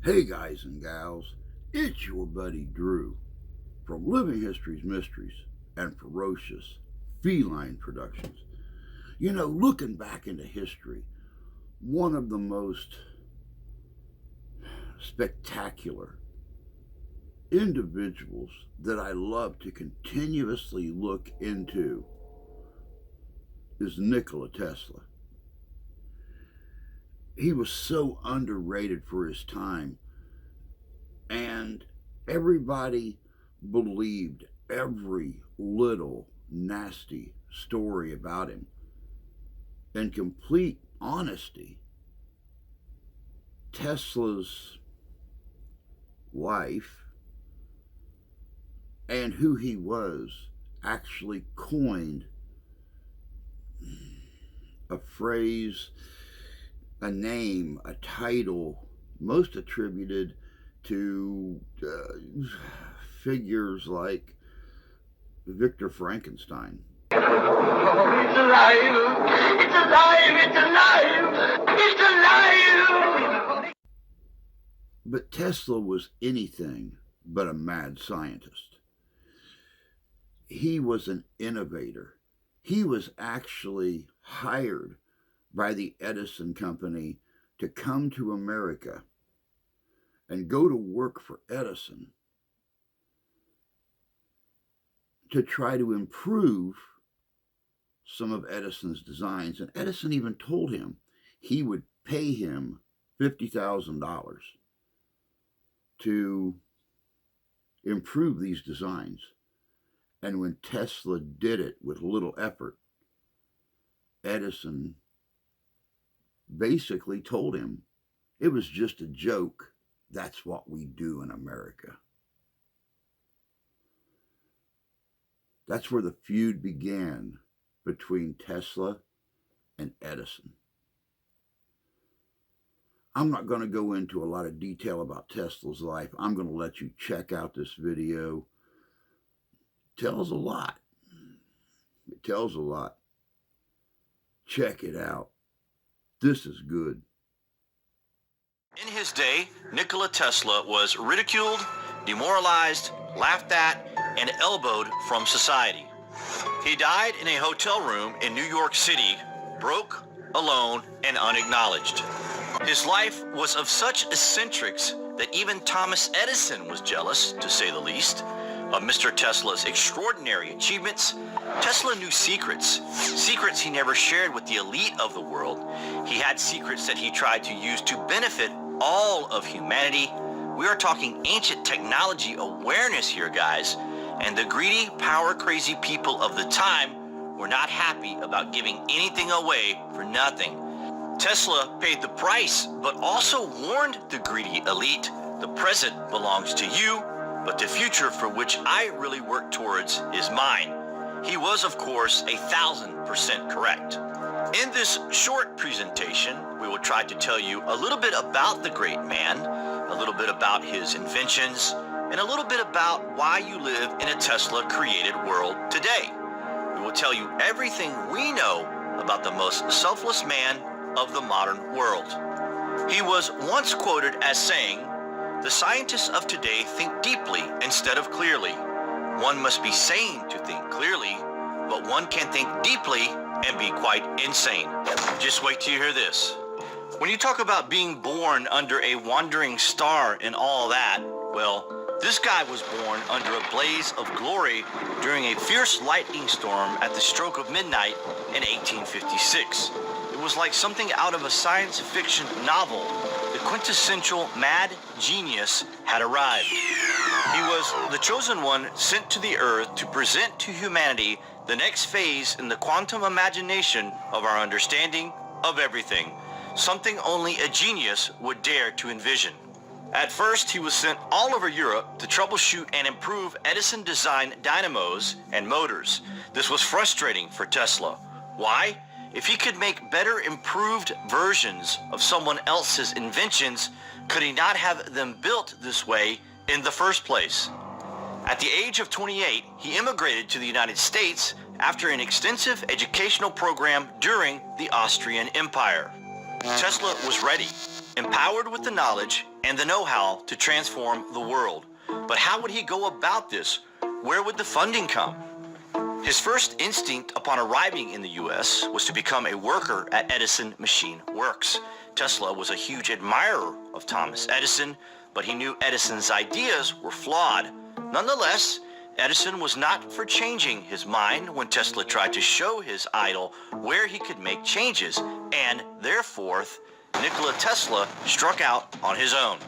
Hey guys and gals, it's your buddy Drew from Living History's Mysteries and Ferocious Feline Productions. You know, looking back into history, one of the most spectacular individuals that I love to continuously look into is Nikola Tesla. He was so underrated for his time, and everybody believed every little nasty story about him. In complete honesty, Tesla's wife and who he was actually coined a phrase, a name, a title, most attributed to figures like Victor Frankenstein. Oh, it's alive! It's alive! It's alive! It's alive! But Tesla was anything but a mad scientist. He was an innovator. He was actually hired by the Edison Company to come to America and go to work for Edison to try to improve some of Edison's designs. And Edison even told him he would pay him $50,000 to improve these designs. And when Tesla did it with little effort, Edison basically told him it was just a joke. That's what we do in America. That's where the feud began between Tesla and Edison. I'm not going to go into a lot of detail about Tesla's life. I'm going to let you check out this video. It tells a lot. It tells a lot. Check it out. This is good. In his day, Nikola Tesla was ridiculed, demoralized, laughed at, and elbowed from society. He died in a hotel room in New York City, broke, alone, and unacknowledged. His life was of such eccentrics that even Thomas Edison was jealous, to say the least, of Mr. Tesla's extraordinary achievements. Tesla knew secrets he never shared with the elite of the world. He had secrets that he tried to use to benefit all of humanity. We are talking ancient technology awareness here, guys, and the greedy, power-crazy people of the time were not happy about giving anything away for nothing. Tesla paid the price, but also warned the greedy elite, the present belongs to you, but the future for which I really work towards is mine. He was, of course, 1,000% correct. In this short presentation, we will try to tell you a little bit about the great man, a little bit about his inventions, and a little bit about why you live in a Tesla-created world today. We will tell you everything we know about the most selfless man of the modern world. He was once quoted as saying, "The scientists of today think deeply instead of clearly. One must be sane to think clearly, but one can think deeply and be quite insane." Just wait till you hear this. When you talk about being born under a wandering star and all that, well, this guy was born under a blaze of glory during a fierce lightning storm at the stroke of midnight in 1856. It was like something out of a science fiction novel. The quintessential mad genius had arrived. He was the chosen one sent to the earth to present to humanity the next phase in the quantum imagination of our understanding of everything, something only a genius would dare to envision. At first, he was sent all over Europe to troubleshoot and improve Edison-designed dynamos and motors. This was frustrating for Tesla. Why? If he could make better improved versions of someone else's inventions, could he not have them built this way in the first place? At the age of 28, he immigrated to the United States after an extensive educational program during the Austrian Empire. Tesla was ready, empowered with the knowledge and the know-how to transform the world. But how would he go about this? Where would the funding come? His first instinct upon arriving in the U.S. was to become a worker at Edison Machine Works. Tesla was a huge admirer of Thomas Edison, but he knew Edison's ideas were flawed. Nonetheless, Edison was not for changing his mind when Tesla tried to show his idol where he could make changes, and therefore, Nikola Tesla struck out on his own.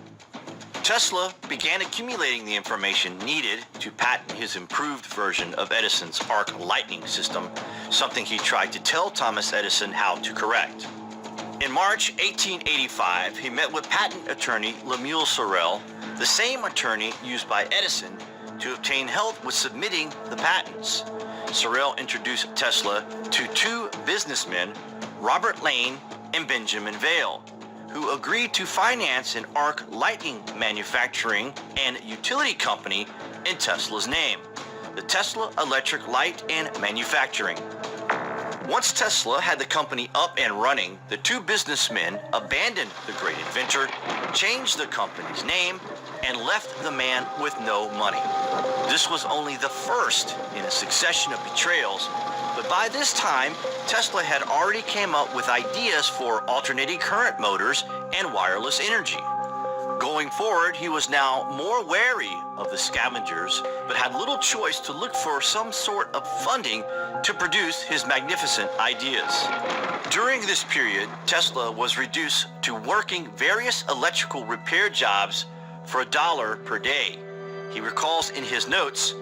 Tesla began accumulating the information needed to patent his improved version of Edison's arc lightning system, something he tried to tell Thomas Edison how to correct. In March 1885, he met with patent attorney Lemuel Sorel, the same attorney used by Edison to obtain help with submitting the patents. Sorel introduced Tesla to two businessmen, Robert Lane and Benjamin Vail, who agreed to finance an arc lightning manufacturing and utility company in Tesla's name, the Tesla Electric Light and Manufacturing. Once Tesla had the company up and running, the two businessmen abandoned the great inventor, changed the company's name, and left the man with no money. This was only the first in a succession of betrayals, but by this time, Tesla had already came up with ideas for alternating current motors and wireless energy. Going forward, he was now more wary of the scavengers, but had little choice to look for some sort of funding to produce his magnificent ideas. During this period, Tesla was reduced to working various electrical repair jobs for $1 per day. He recalls in his notes,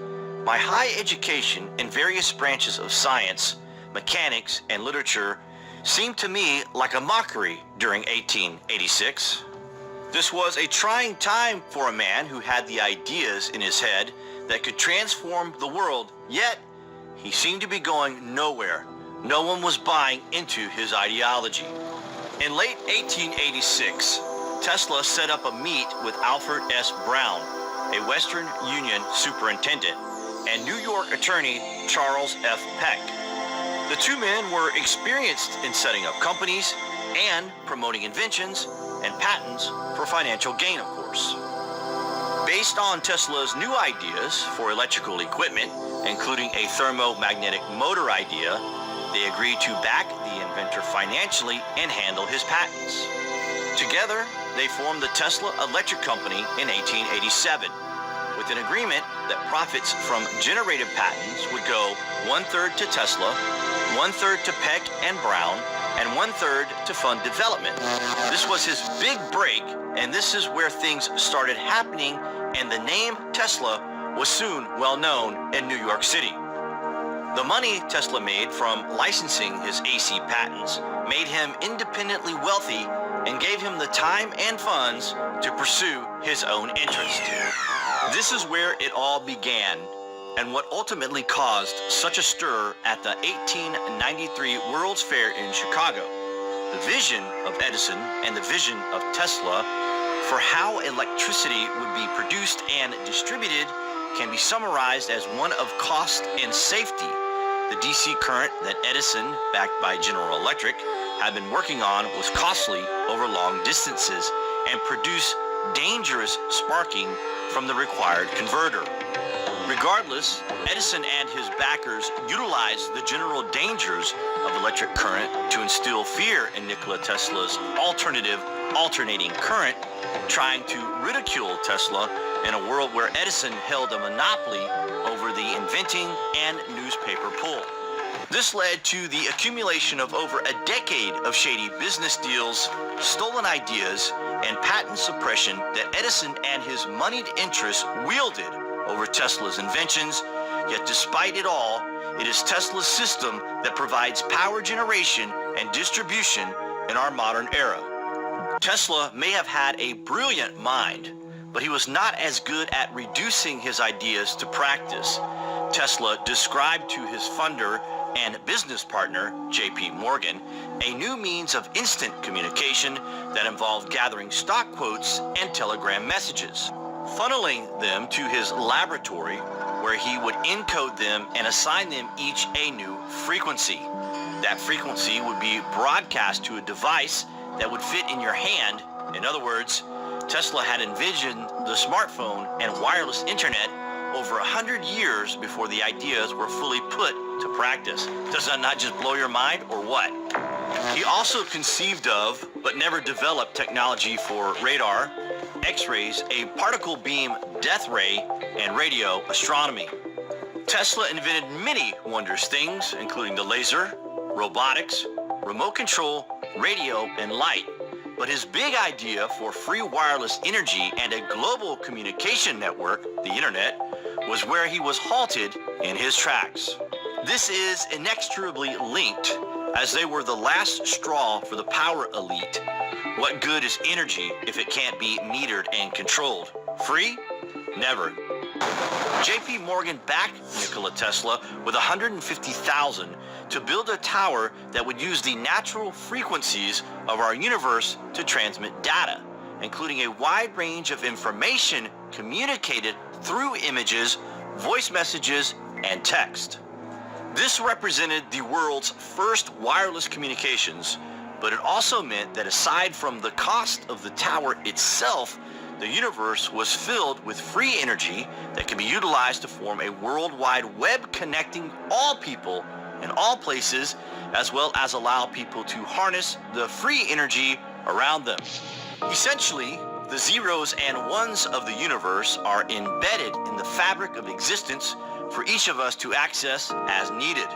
"My high education in various branches of science, mechanics, and literature seemed to me like a mockery during 1886. This was a trying time for a man who had the ideas in his head that could transform the world, yet he seemed to be going nowhere. No one was buying into his ideology." In late 1886, Tesla set up a meet with Alfred S. Brown, a Western Union superintendent, and New York attorney Charles F. Peck. The two men were experienced in setting up companies and promoting inventions and patents for financial gain, of course. Based on Tesla's new ideas for electrical equipment, including a thermomagnetic motor idea, they agreed to back the inventor financially and handle his patents. Together, they formed the Tesla Electric Company in 1887, with an agreement that profits from generative patents would go 1/3 to Tesla, 1/3 to Peck and Brown, and 1/3 to fund development. This was his big break, and this is where things started happening, and the name Tesla was soon well known in New York City. The money Tesla made from licensing his AC patents made him independently wealthy and gave him the time and funds to pursue his own interest. This is where it all began, and what ultimately caused such a stir at the 1893 World's Fair in Chicago. The vision of Edison and the vision of Tesla for how electricity would be produced and distributed can be summarized as one of cost and safety. The DC current that Edison, backed by General Electric, had been working on was costly over long distances and produced dangerous sparking from the required converter. Regardless, Edison and his backers utilized the general dangers of electric current to instill fear in Nikola Tesla's alternative alternating current, trying to ridicule Tesla in a world where Edison held a monopoly over the inventing and newspaper pull. This led to the accumulation of over a decade of shady business deals, stolen ideas, and patent suppression that Edison and his moneyed interests wielded over Tesla's inventions. Yet despite it all, it is Tesla's system that provides power generation and distribution in our modern era. Tesla may have had a brilliant mind, but he was not as good at reducing his ideas to practice. Tesla described to his funder and business partner, J.P. Morgan, a new means of instant communication that involved gathering stock quotes and telegram messages, funneling them to his laboratory where he would encode them and assign them each a new frequency. That frequency would be broadcast to a device that would fit in your hand. In other words, Tesla had envisioned the smartphone and wireless internet over 100 years before the ideas were fully put to practice. Does that not just blow your mind, or what? He also conceived of, but never developed technology for radar, X-rays, a particle beam death ray, and radio astronomy. Tesla invented many wondrous things, including the laser, robotics, remote control, radio, and light. But his big idea for free wireless energy and a global communication network, the internet, was where he was halted in his tracks. This is inextricably linked, as they were the last straw for the power elite. What good is energy if it can't be metered and controlled? Free? Never. J.P. Morgan backed Nikola Tesla with $150,000 to build a tower that would use the natural frequencies of our universe to transmit data, including a wide range of information communicated through images, voice messages, and text. This represented the world's first wireless communications, but it also meant that aside from the cost of the tower itself, the universe was filled with free energy that can be utilized to form a worldwide web connecting all people in all places, as well as allow people to harness the free energy around them. Essentially, the zeros and ones of the universe are embedded in the fabric of existence for each of us to access as needed.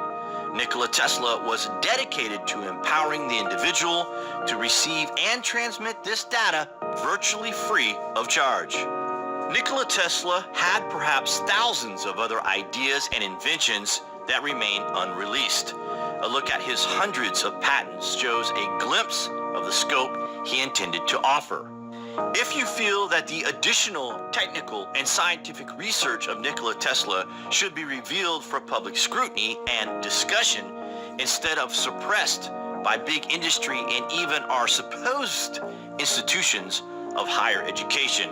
Nikola Tesla was dedicated to empowering the individual to receive and transmit this data virtually free of charge. Nikola Tesla had perhaps thousands of other ideas and inventions that remain unreleased. A look at his hundreds of patents shows a glimpse of the scope he intended to offer. If you feel that the additional technical and scientific research of Nikola Tesla should be revealed for public scrutiny and discussion instead of suppressed by big industry and even our supposed institutions of higher education,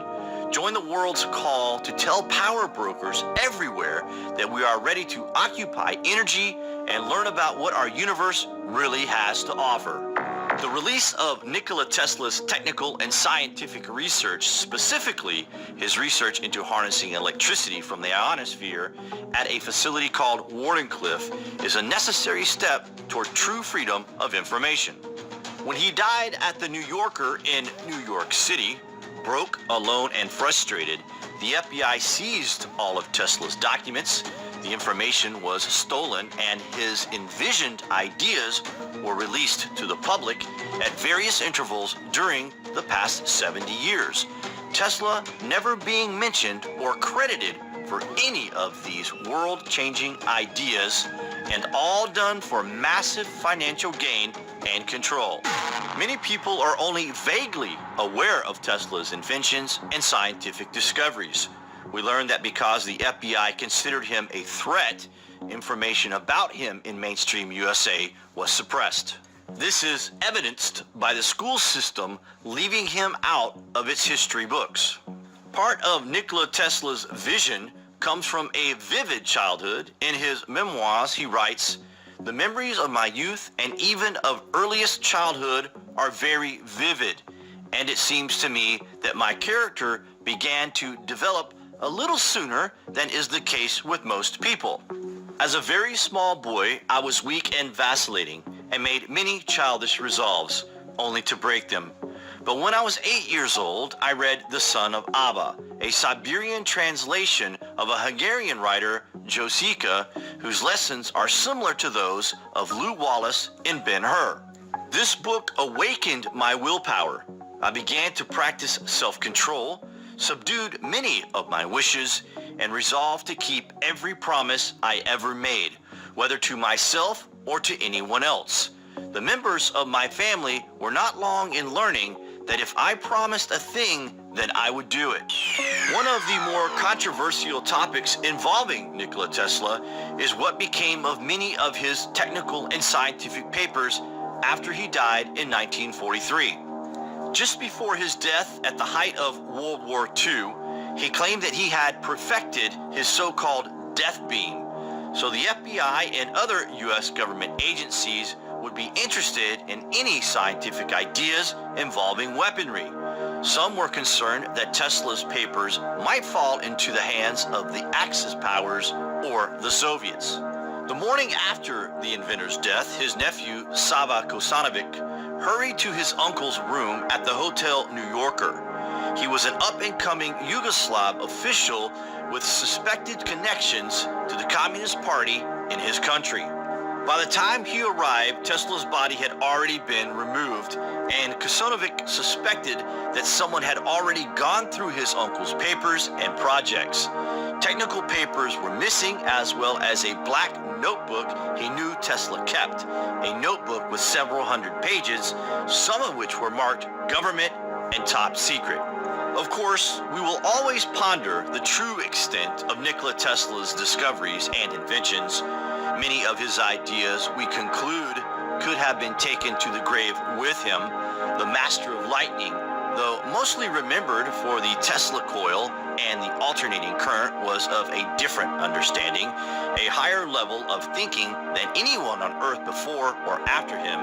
join the world's call to tell power brokers everywhere that we are ready to occupy energy and learn about what our universe really has to offer. The release of Nikola Tesla's technical and scientific research, specifically his research into harnessing electricity from the ionosphere at a facility called Wardenclyffe, is a necessary step toward true freedom of information. When he died at the New Yorker in New York City, broke, alone, and frustrated, the FBI seized all of Tesla's documents. The information was stolen, and his envisioned ideas were released to the public at various intervals during the past 70 years. Tesla never being mentioned or credited for any of these world-changing ideas, and all done for massive financial gain and control. Many people are only vaguely aware of Tesla's inventions and scientific discoveries. We learned that because the FBI considered him a threat, information about him in mainstream USA was suppressed. This is evidenced by the school system leaving him out of its history books. Part of Nikola Tesla's vision comes from a vivid childhood. In his memoirs, he writes, "The memories of my youth and even of earliest childhood are very vivid, and it seems to me that my character began to develop a little sooner than is the case with most people. As a very small boy, I was weak and vacillating and made many childish resolves, only to break them. But when I was 8 years old, I read The Son of Abba, a Siberian translation of a Hungarian writer, Josika, whose lessons are similar to those of Lew Wallace in Ben-Hur. This book awakened my willpower. I began to practice self-control, subdued many of my wishes, and resolved to keep every promise I ever made, whether to myself or to anyone else. The members of my family were not long in learning that if I promised a thing, then I would do it." One of the more controversial topics involving Nikola Tesla is what became of many of his technical and scientific papers after he died in 1943. Just before his death at the height of World War II, he claimed that he had perfected his so-called death beam, so the FBI and other U.S. government agencies would be interested in any scientific ideas involving weaponry. Some were concerned that Tesla's papers might fall into the hands of the Axis powers or the Soviets. The morning after the inventor's death, his nephew, Sava Kosanovic, hurried to his uncle's room at the Hotel New Yorker. He was an up-and-coming Yugoslav official with suspected connections to the Communist Party in his country. By the time he arrived, Tesla's body had already been removed, and Kosanovic suspected that someone had already gone through his uncle's papers and projects. Technical papers were missing, as well as a black notebook he knew Tesla kept, a notebook with several hundred pages, some of which were marked government and top secret. Of course, we will always ponder the true extent of Nikola Tesla's discoveries and inventions. Many of his ideas, we conclude, could have been taken to the grave with him. The master of lightning, though mostly remembered for the Tesla coil and the alternating current, was of a different understanding, a higher level of thinking than anyone on Earth before or after him.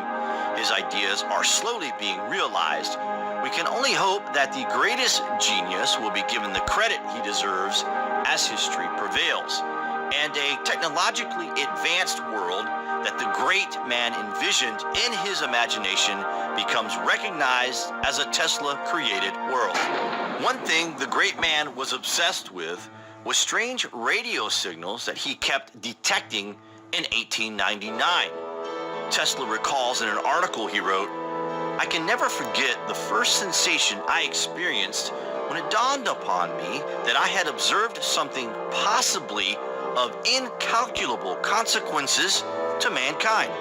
His ideas are slowly being realized. We can only hope that the greatest genius will be given the credit he deserves as history prevails, and a technologically advanced world that the great man envisioned in his imagination becomes recognized as a Tesla-created world. One thing the great man was obsessed with was strange radio signals that he kept detecting in 1899. Tesla recalls in an article he wrote, "I can never forget the first sensation I experienced when it dawned upon me that I had observed something possibly of incalculable consequences to mankind.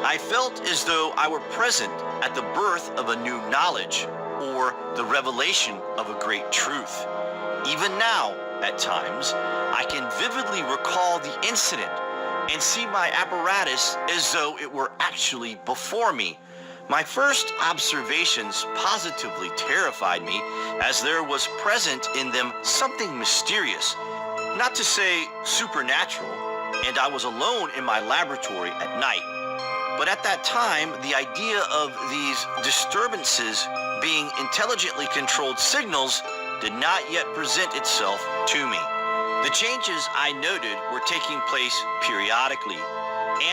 I felt as though I were present at the birth of a new knowledge or the revelation of a great truth. Even now, at times, I can vividly recall the incident and see my apparatus as though it were actually before me. My first observations positively terrified me, as there was present in them something mysterious, not to say supernatural, and I was alone in my laboratory at night. But at that time, the idea of these disturbances being intelligently controlled signals did not yet present itself to me. The changes I noted were taking place periodically,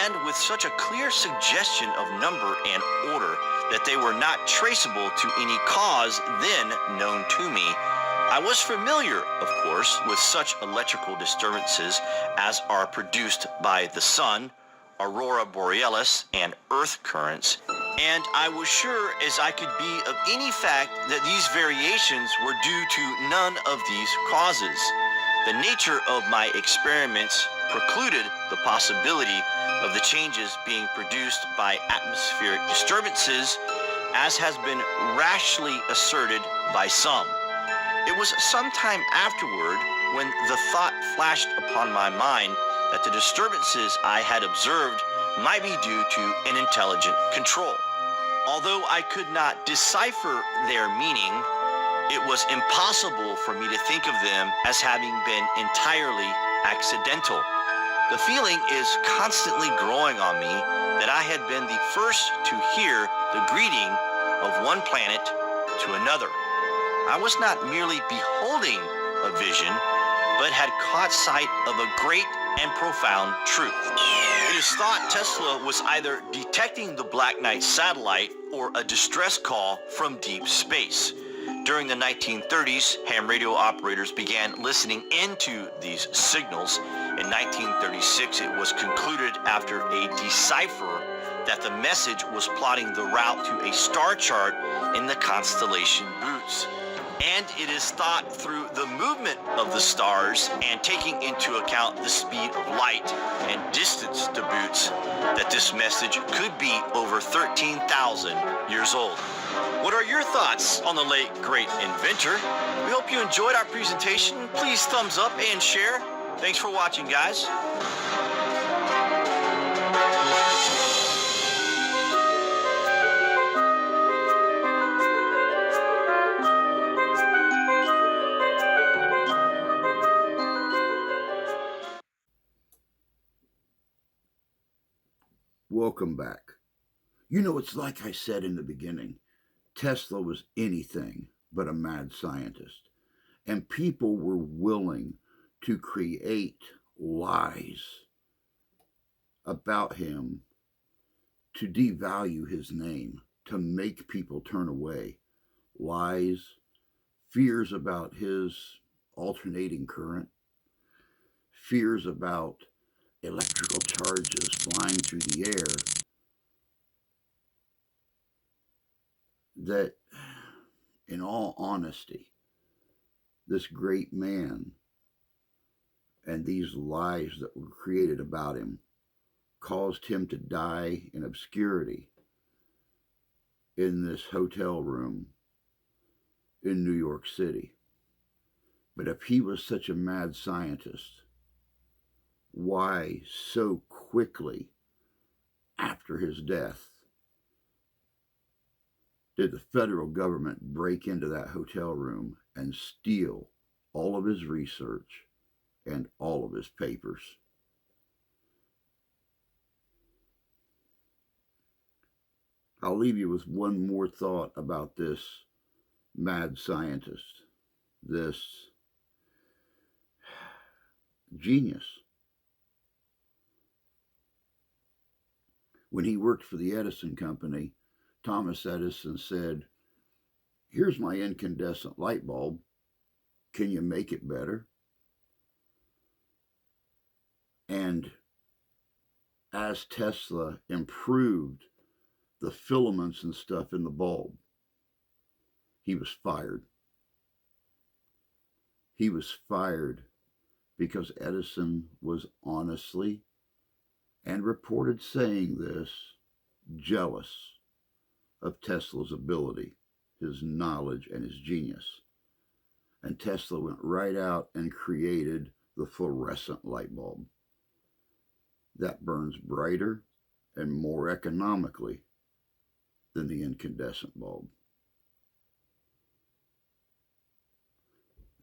and with such a clear suggestion of number and order that they were not traceable to any cause then known to me. I was familiar, of course, with such electrical disturbances as are produced by the sun, aurora borealis, and earth currents, and I was sure as I could be of any fact that these variations were due to none of these causes. The nature of my experiments precluded the possibility of the changes being produced by atmospheric disturbances, as has been rashly asserted by some. It was some time afterward when the thought flashed upon my mind that the disturbances I had observed might be due to an intelligent control. Although I could not decipher their meaning, it was impossible for me to think of them as having been entirely accidental. The feeling is constantly growing on me that I had been the first to hear the greeting of one planet to another. I was not merely beholding a vision, but had caught sight of a great and profound truth. It is thought Tesla was either detecting the Black Knight satellite or a distress call from deep space. During the 1930s, ham radio operators began listening into these signals. In 1936, it was concluded after a decipher that the message was plotting the route to a star chart in the constellation Bootes. And it is thought through the movement of the stars and taking into account the speed of light and distance to Bootes that this message could be over 13,000 years old. What are your thoughts on the late great inventor? We hope you enjoyed our presentation. Please thumbs up and share. Thanks for watching, guys. Welcome back. You know, it's like I said in the beginning, Tesla was anything but a mad scientist. And people were willing to create lies about him to devalue his name, to make people turn away. Lies, fears about his alternating current, fears about electrical charges flying through the air, that, in all honesty, this great man and these lies that were created about him caused him to die in obscurity in this hotel room in New York City. But if he was such a mad scientist, why so quickly after his death did the federal government break into that hotel room and steal all of his research and all of his papers? I'll leave you with one more thought about this mad scientist, this genius. When he worked for the Edison Company, Thomas Edison said, "Here's my incandescent light bulb. Can you make it better?" And as Tesla improved the filaments and stuff in the bulb, he was fired. He was fired because Edison was honestly, and reported saying this, jealous of Tesla's ability, his knowledge, and his genius. And Tesla went right out and created the fluorescent light bulb that burns brighter and more economically than the incandescent bulb.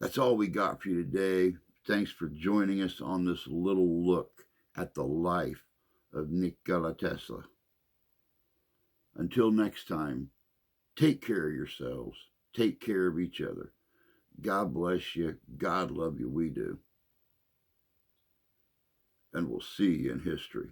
That's all we got for you today. Thanks for joining us on this little look at the life of Nikola Tesla. Until next time, take care of yourselves. Take care of each other. God bless you. God love you. We do. And we'll see you in history.